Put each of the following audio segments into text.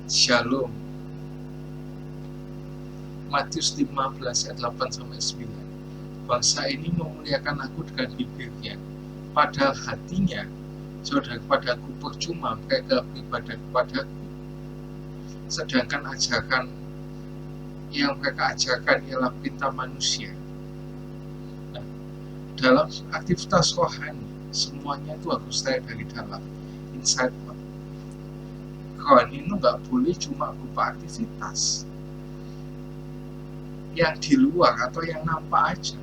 Shalom. Matius 15 ayat 8-9. Bangsa ini memuliakan aku dengan bibirnya, padahal hatinya jauh daripadaku. Percuma mereka beribadah kepadaku, sedangkan ajaran yang mereka ajarkan ialah perintah manusia. Nah, dalam aktivitas rohani, semuanya itu harus dari dalam, inside out. Rohani itu nggak boleh cuma berupa aktivitas yang di luar atau yang nampak aja,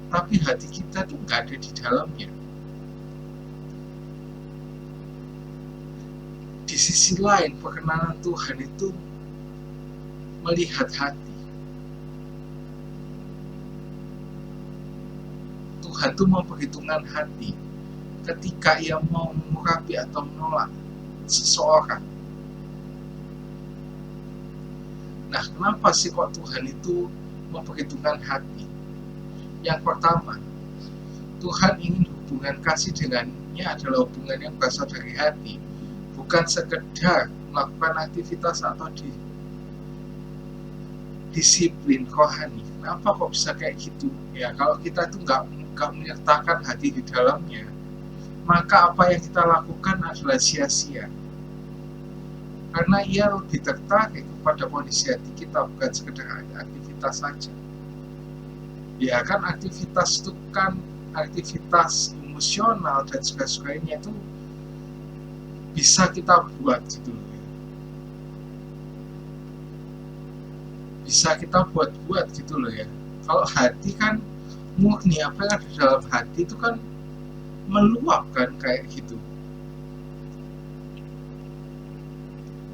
tapi hati kita tuh nggak ada di dalamnya. Di sisi lain, perkenanan Tuhan itu melihat hati. Tuhan tuh memperhitungkan hati ketika ia mau mengurapi atau menolak seseorang. Nah, kenapa sih kok Tuhan itu memperhitungkan hati? Yang pertama, Tuhan ingin hubungan kasih dengannya adalah hubungan yang berasal dari hati, bukan sekedar melakukan aktivitas atau disiplin rohani. Kenapa kok bisa kayak gitu? Ya, kalau kita itu nggak menyertakan hati di dalamnya, maka apa yang kita lakukan adalah sia-sia. Karena ia lebih tertarik kepada kondisi hati kita, bukan sekedar aktivitas saja. Ya kan, aktivitas itu kan aktivitas emosional dan sebagainya itu bisa kita buat gitu loh ya. Bisa kita buat gitu loh ya. Kalau hati kan murni, apa yang ada dalam hati itu kan meluap kan kayak gitu.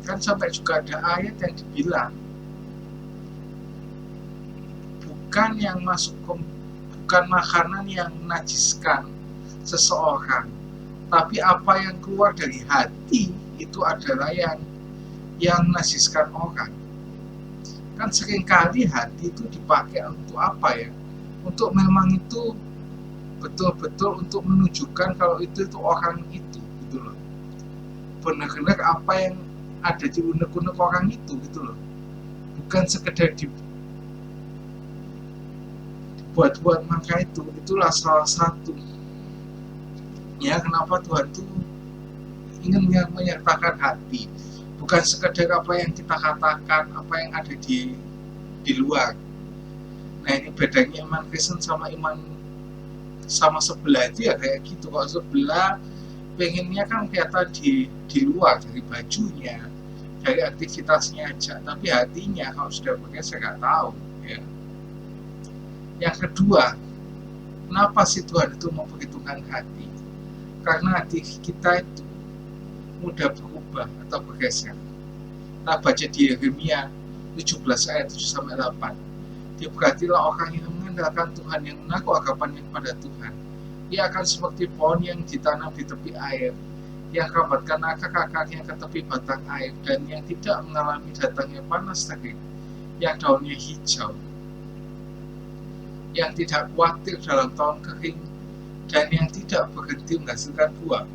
Kan sampai juga ada ayat yang dibilang bukan yang masuk bukan makanan yang menajiskan seseorang, tapi apa yang keluar dari hati itu adalah yang menajiskan orang. Kan seringkali hati itu dipakai untuk apa ya? Untuk memang itu betul-betul untuk menunjukkan kalau itu orang itu gitu loh. Benar-benar apa yang ada di unek-unek orang itu gitu loh, bukan sekedar dibuat-buat. Maka itulah salah satu ya kenapa Tuhan tuh ingin menyertakan hati, bukan sekedar apa yang kita katakan, apa yang ada di luar. Nah, ini bedanya iman Kristen sama iman sama sebelah itu ya kayak gitu. Kalau sebelah pengennya kan kelihatan di luar, dari bajunya, dari aktivitasnya aja, tapi hatinya kalau sudah pakai saya nggak tahu ya. Yang kedua, kenapa sih Tuhan itu memperhitungkan hati? Karena hati kita itu mudah berubah atau bergeser. Kita baca di Yeremia 17 ayat 7-8. Diberkatilah orang yang mengandalkan Tuhan, yang menaruh harapannya kepada Tuhan. Ia akan seperti pohon yang ditanam di tepi air, yang rambatkan akar-akarnya ke tepi batang air, dan yang tidak mengalami datangnya panas terik, yang daunnya hijau, yang tidak khawatir dalam tahun kering, dan yang tidak berhenti menghasilkan buah.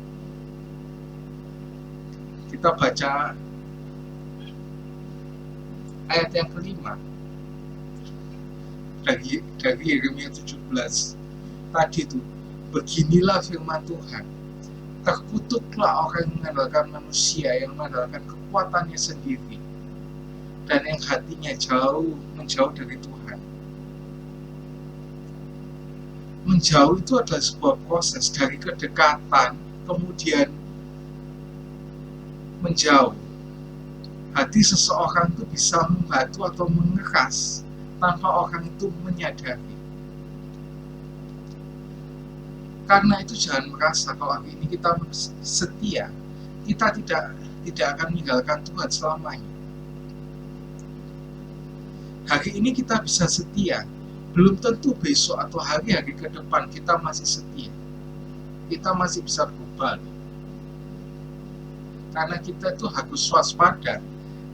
Kita baca ayat yang kelima dari Yeremia 17 tadi tuh. Beginilah firman Tuhan, terkutuklah orang yang mengandalkan manusia, yang mengandalkan kekuatannya sendiri, dan yang hatinya menjauh dari Tuhan. Menjauh itu adalah sebuah proses dari kedekatan, kemudian menjauh. Hati seseorang itu bisa membatu atau mengeras tanpa orang itu menyadari. Karena itu jangan merasa kalau hari ini kita setia, kita tidak akan meninggalkan Tuhan selamanya. Hari ini kita bisa setia, belum tentu besok atau hari-hari ke depan kita masih setia. Kita masih bisa berubah. Karena kita itu harus waspada.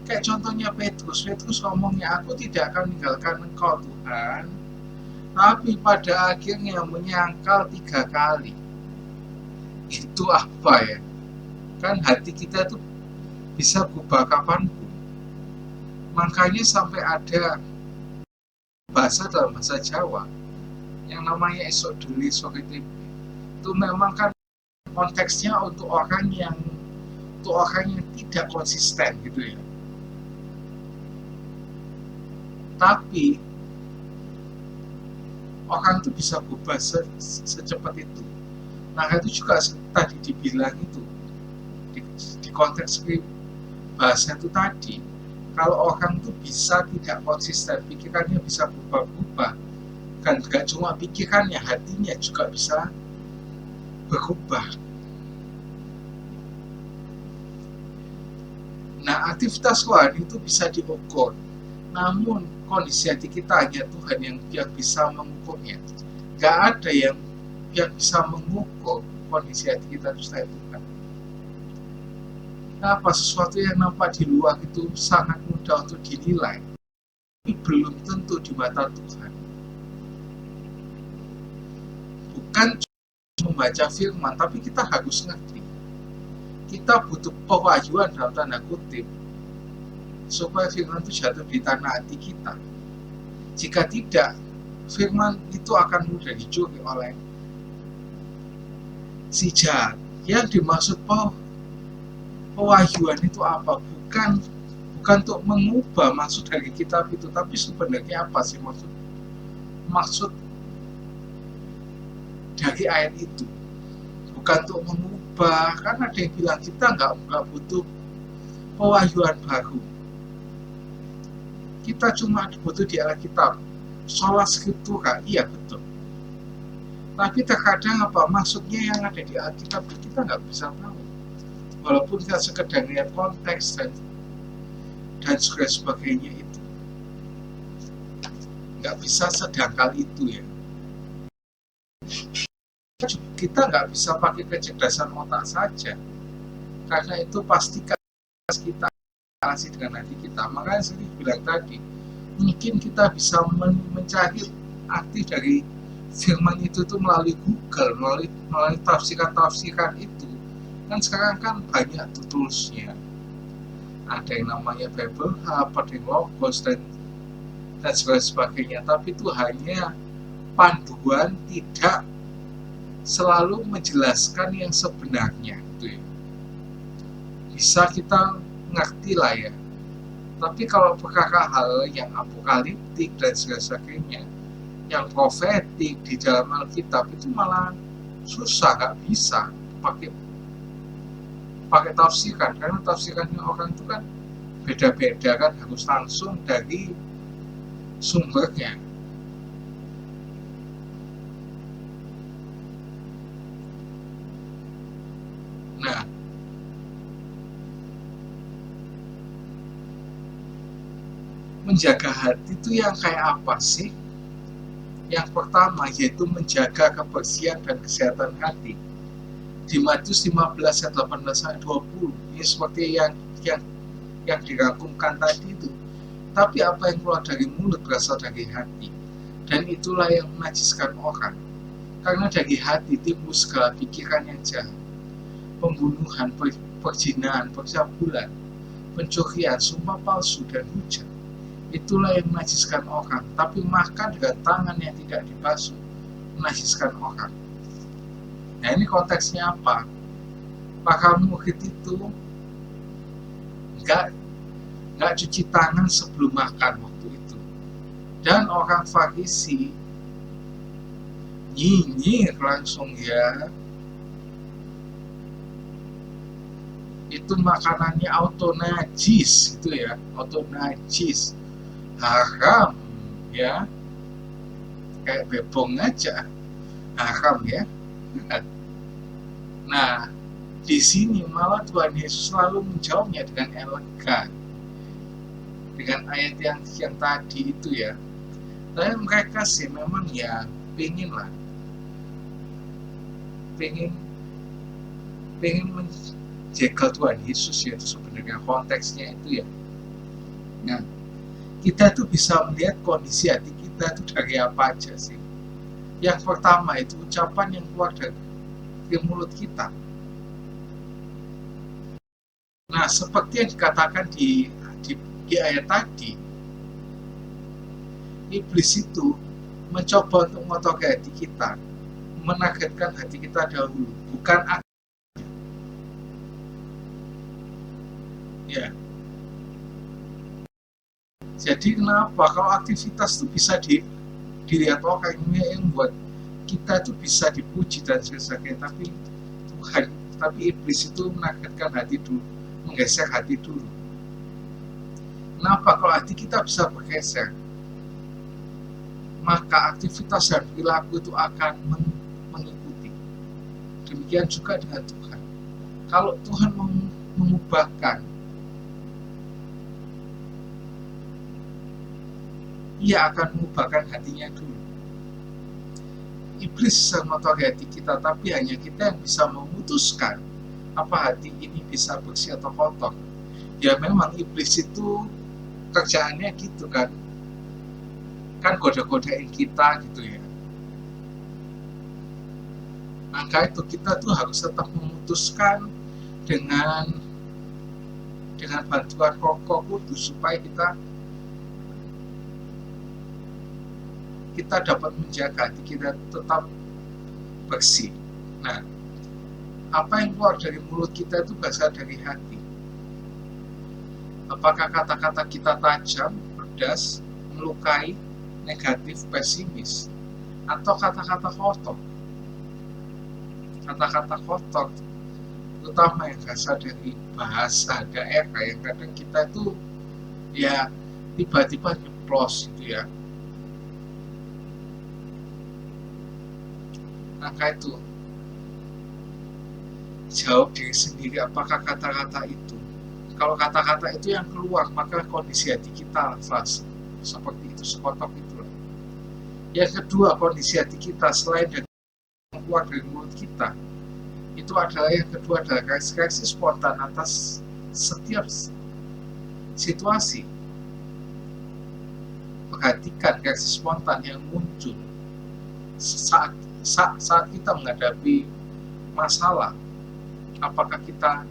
Kayak contohnya Petrus ngomongnya, aku tidak akan meninggalkan Engkau Tuhan, tapi pada akhirnya menyangkal 3 kali. Itu apa ya? Kan hati kita itu bisa berubah kapanpun. Makanya sampai ada bahasa dalam bahasa Jawa yang namanya esok deli sore tempe. Itu memang kan konteksnya untuk orang yang tidak konsisten gitu ya. Tapi orang itu bisa berubah secepat itu. Nah itu juga tadi dibilang itu di konteks bahasa itu tadi, kalau orang itu bisa tidak konsisten, pikirannya bisa berubah-ubah, kan gak cuma pikirannya, hatinya juga bisa berubah. Nah aktivitas rohani itu bisa diukur, namun kondisi hati kita hanya Tuhan yang bisa mengukurnya. Gak ada yang bisa mengukur kondisi hati kita itu selain Tuhan. Apa sesuatu yang nampak di luar itu sangat mudah untuk dinilai, tapi belum tentu di mata Tuhan. Bukan cuma membaca firman, tapi kita harus ngerti. Kita butuh pewahyuan dalam tanda kutip supaya firman itu jatuh di tanah hati kita. Jika tidak, firman itu akan mudah dicuri oleh si jahat. Yang dimaksud pewahyuan itu apa? Bukan untuk mengubah maksud dari kitab itu, tapi sebenarnya apa sih maksud dari ayat itu? Bukan untuk mengubah, karena ada yang bilang kita nggak butuh pewahyuan baru. Kita cuma butuh di Alkitab, sola scriptura, iya betul. Tapi terkadang apa maksudnya yang ada di Alkitab kita nggak bisa tahu. Walaupun kita sekedar lihat konteks dan sebagainya itu nggak bisa sedangkal itu ya. Kita nggak bisa pakai kecerdasan otak saja, karena itu pasti kita relasi dengan hati kita. Makanya saya bilang tadi, mungkin kita bisa mencari arti dari firman itu melalui Google, melalui tafsiran itu. Kan sekarang kan banyak toolsnya, ada yang namanya Bible Hub, ada yang Logos dan sebagainya. Tapi itu hanya panduan, tidak selalu menjelaskan yang sebenarnya gitu ya. Bisa kita ngerti lah ya. Tapi kalau perkara hal yang apokaliptik dan sebagainya, yang profetik di dalam Alkitab itu malah susah, nggak bisa pakai tafsiran, karena tafsirannya orang itu kan beda-beda kan, harus langsung dari sumbernya. Nah, menjaga hati itu yang kayak apa sih? Yang pertama yaitu menjaga kebersihan dan kesehatan hati. Di Matius 15 ayat 18-20, ini seperti yang dirangkumkan tadi itu. Tapi apa yang keluar dari mulut berasal dari hati, dan itulah yang menajiskan orang. Karena dari hati timbul segala pikiran yang jahat, pembunuhan, perzinahan, percabulan, pencurian, sumpah palsu, dan hujat. Itulah yang menajiskan orang. Tapi makan dengan tangan yang tidak dibasuh menajiskan orang. Nah ini konteksnya apa? Para murid itu nggak cuci tangan sebelum makan waktu itu. Dan orang Farisi nyinyir langsung ya. Itu makanannya auto najis gitu ya, auto najis, haram ya, kayak bebong aja, haram ya. Nah, di sini malah Tuhan Yesus selalu menjawabnya dengan elegan, dengan ayat yang tadi itu ya. Tapi mereka sih memang ya pengen menjegal Tuhan Yesus ya, itu sebenarnya konteksnya itu ya. Nah, kita tuh bisa melihat kondisi hati kita itu dari apa aja sih. Yang pertama itu ucapan yang keluar dari mulut kita. Nah, seperti yang dikatakan di di ayat tadi, iblis itu mencoba untuk ngotok hati kita, menargetkan hati kita dahulu, bukan ya. Jadi kenapa kalau aktivitas itu bisa dilihat orang yang buat kita itu bisa dipuji dan sebagainya, tapi Tuhan, tapi iblis itu menargetkan hati dulu, menggeser hati dulu. Kenapa? Kalau hati kita bisa bergeser, maka aktivitas dan perilaku itu akan mengikuti. Demikian juga dengan Tuhan. Kalau Tuhan mengubahkan, Ia akan mengubahkan hatinya dulu. Iblis bisa mengotori hati kita, tapi hanya kita yang bisa memutuskan apa hati ini bisa bersih atau kotor. Ya memang iblis itu kerjaannya gitu kan goda-godain kita gitu ya. Maka itu kita tuh harus tetap memutuskan dengan bantuan Roh Kudus supaya kita dapat menjaga hati kita tetap bersih. Nah, apa yang keluar dari mulut kita itu berasal dari hati. Apakah kata-kata kita tajam, pedas, melukai, negatif, pesimis, atau kata-kata kotor? Kata-kata kotor, terutama yang berasal dari bahasa daerah yang kadang kita itu ya tiba-tiba nyeplos gitu ya. Maka itu jawab diri sendiri, apakah kata-kata itu, kalau kata-kata itu yang keluar, maka kondisi hati kita seperti itu, sekotok itu. Yang kedua, kondisi hati kita selain dari yang keluar dari mulut kita, itu adalah yang kedua adalah reaksi spontan atas setiap situasi. Perhatikan reaksi spontan yang muncul saat kita menghadapi masalah. Apakah kita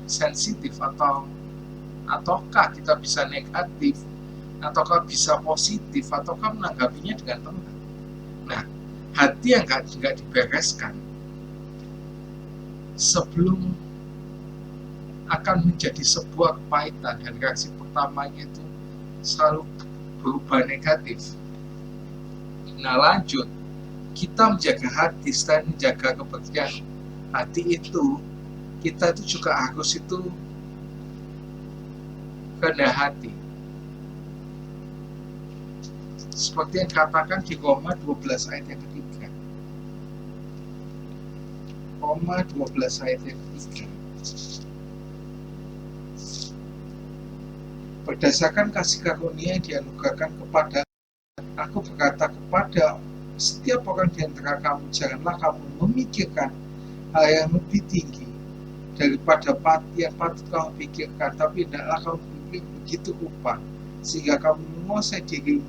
sensitif ataukah kita bisa negatif, ataukah bisa positif, ataukah menanggapinya dengan tenang. Nah, hati yang nggak dibereskan sebelum akan menjadi sebuah kepahitan, dan reaksi pertamanya itu selalu berubah negatif. Nah, lanjut, kita menjaga hati selain menjaga kebersihan hati itu, kita itu juga harus itu rendah hati. Seperti yang dikatakan di Roma 12 ayat yang ketiga. Roma 12 ayat yang ketiga. Berdasarkan kasih karunia yang dianugerahkan kepada aku, berkata kepada setiap orang di antara kamu, janganlah kamu memikirkan hal yang lebih tinggi daripada yang patut kamu pikirkan, tapi hendaklah kamu berpikir begitu rupa sehingga kamu menguasai diri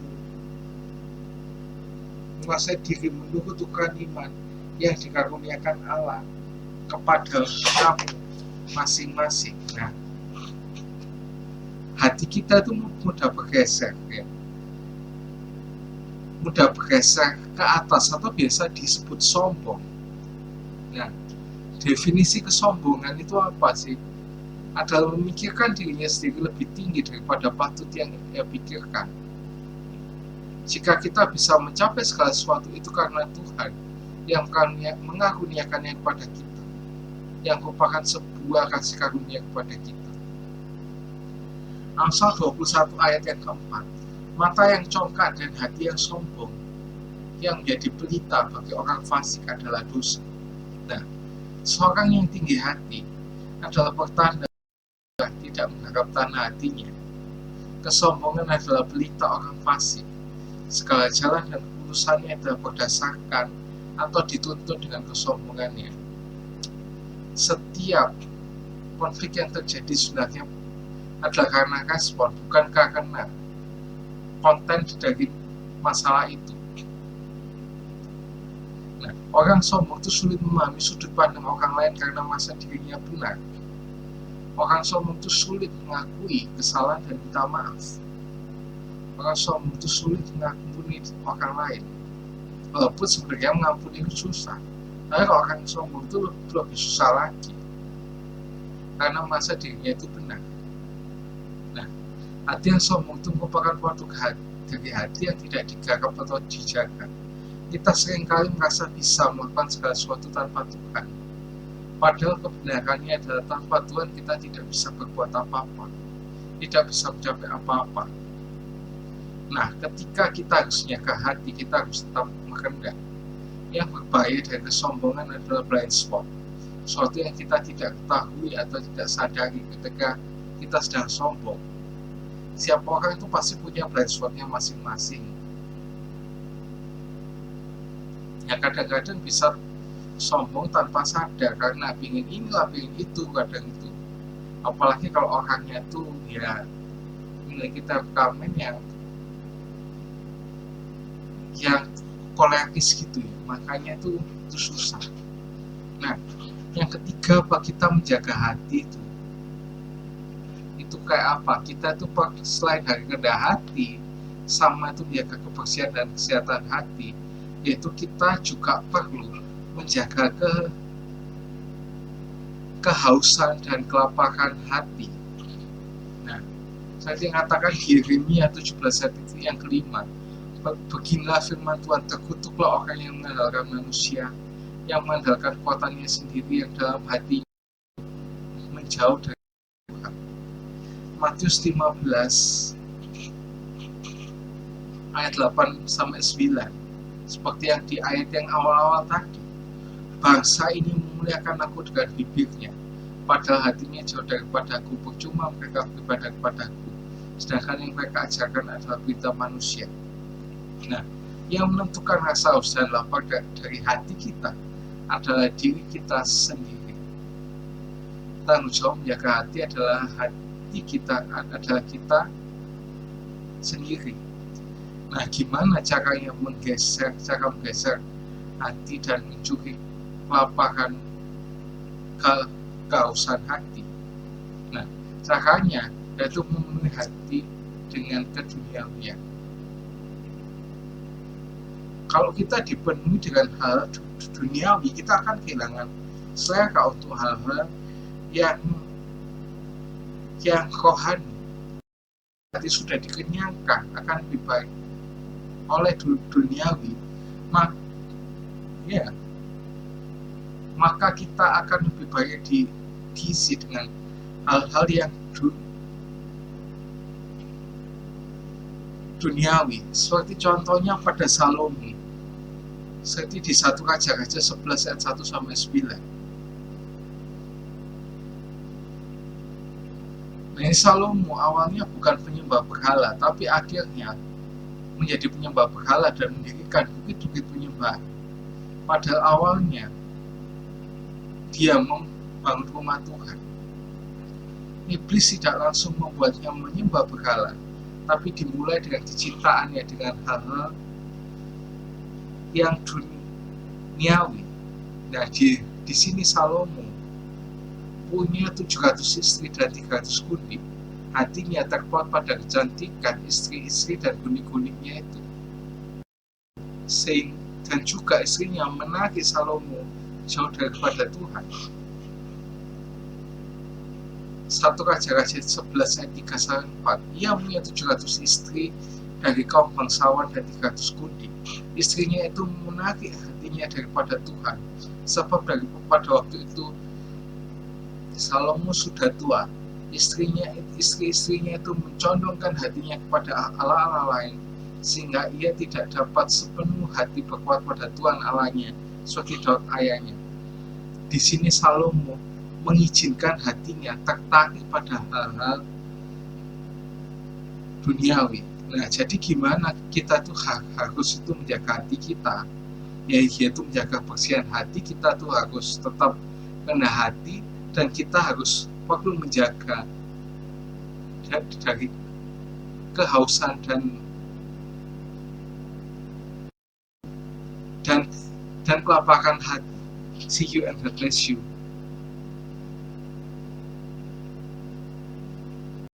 menurut ukuran iman yang dikaruniakan Allah kepada kamu masing-masing. Nah, hati kita itu mudah bergeser ya. Mudah bergeser ke atas atau biasa disebut sombong. Nah, definisi kesombongan itu apa sih? Adalah memikirkan dirinya sendiri lebih tinggi daripada patut yang ia pikirkan. Jika kita bisa mencapai segala sesuatu itu karena Tuhan yang mengaruniakannya kepada kita, yang merupakan sebuah kasih karunia kepada kita. Amsal 21 ayat yang keempat. Mata yang congkak dan hati yang sombong, yang menjadi pelita bagi orang fasik adalah dosa. Nah, seorang yang tinggi hati adalah pertanda tidak mengharap tanah hatinya. Kesombongan adalah pelita orang fasik. Segala jalan dan urusannya adalah berdasarkan atau dituntun dengan kesombongannya. Setiap konflik yang terjadi sebenarnya adalah karena respon, bukan karena konten dari masalah itu. Nah, orang sombong itu sulit memahami sudut pandang orang lain karena merasa dirinya benar. Orang sombong itu sulit mengakui kesalahan dan minta maaf. Orang sombong itu sulit mengampuni orang lain, walaupun sebenarnya mengampuni itu susah. Tapi kalau orang sombong itu lebih susah lagi, karena merasa dirinya itu benar. Nah, hati yang sombong itu merupakan produk dari hati yang tidak digarap atau dijaga. Kita seringkali merasa bisa melakukan segala sesuatu tanpa Tuhan, padahal kebenarannya adalah tanpa Tuhan kita tidak bisa berbuat apa-apa, tidak bisa mencapai apa-apa. Nah, ketika kita harus menjaga hati, kita harus tetap merendah. Yang berbahaya dari kesombongan adalah blind spot, sesuatu yang kita tidak ketahui atau tidak sadari ketika kita sedang sombong. Setiap orang itu pasti punya blind spotnya masing-masing. Ya kadang-kadang bisa sombong tanpa sadar karena pingin inilah, pingin itu, kadang itu. Apalagi kalau orangnya tuh ya memiliki temperamen yang koleris gitu ya, makanya itu susah. Nah, yang ketiga, apa kita menjaga hati itu kayak apa? Kita tuh selain dari rendah hati, sama itu menjaga kebersihan dan kesehatan hati, yaitu kita juga perlu menjaga kehausan dan kelaparan hati. Nah, saya mengatakan Yeremia 17 ayat yang kelima, beginilah firman Tuhan, terkutuklah orang yang mengandalkan manusia, yang mengandalkan kekuatannya sendiri, yang dalam hatinya menjauh dari Tuhan. Matius 15 ayat 8-9, seperti yang di ayat yang awal-awal tadi, bangsa ini memuliakan aku dengan bibirnya, padahal hatinya jauh daripadaku, percuma mereka beribadah kepadaku, sedangkan yang mereka ajarkan adalah berita manusia. Nah, yang menentukan rasa haus dan lapar dari hati kita adalah diri kita sendiri. Tanggung jawab menjaga hati adalah kita sendiri. Nah, gimana caranya menggeser hati dan mencuri kelaparan kehausan hati? Nah, caranya yaitu memenuhi hati dengan keduniawian. Kalau kita dipenuhi dengan hal duniawi, kita akan kehilangan selera untuk hal-hal yang rohani. Hati sudah dikenyangkan akan lebih baik oleh duniawi, maka kita akan lebih baik diisi dengan hal-hal yang duniawi. Seperti contohnya pada Salomo, seperti di 1 Raja-Raja 11 ayat 1-9. Nah, ini Salomo awalnya bukan penyembah berhala, tapi akhirnya menjadi penyembah berhala dan mendirikan bukit-bukit penyembah. Padahal awalnya dia membangun rumah Tuhan. Iblis tidak langsung membuatnya menyembah berhala, tapi dimulai dengan kecintaannya dengan hal-hal yang duniawi. Nah, di sini Salomo punya 700 istri dan 300 kundi. Hatinya terpaut pada kecantikan istri-istri dan kundi-kundinya itu. Dan juga istrinya menarik Salomo jauh daripada Tuhan. 1 Raja-Raja 11 ayat 3-4. Ia punya 700 istri dari kaum bangsawan dan 300 kundi. Istrinya itu menarik hatinya daripada Tuhan, sebab pada waktu itu Salomo sudah tua. Istri-istrinya itu mencondongkan hatinya kepada Allah-Allah lain, sehingga ia tidak dapat sepenuh hati berkuat pada Tuhan Allahnya, seperti Daud ayahnya. Di sini Salomo mengizinkan hatinya tertarik pada hal-hal duniawi. Nah, jadi gimana kita tuh harus itu menjaga hati kita, yaitu menjaga kebersihan hati kita tuh harus tetap rendah hati, dan kita harus perlu menjaga dari kehausan dan kelaparan hati. See you and God bless you.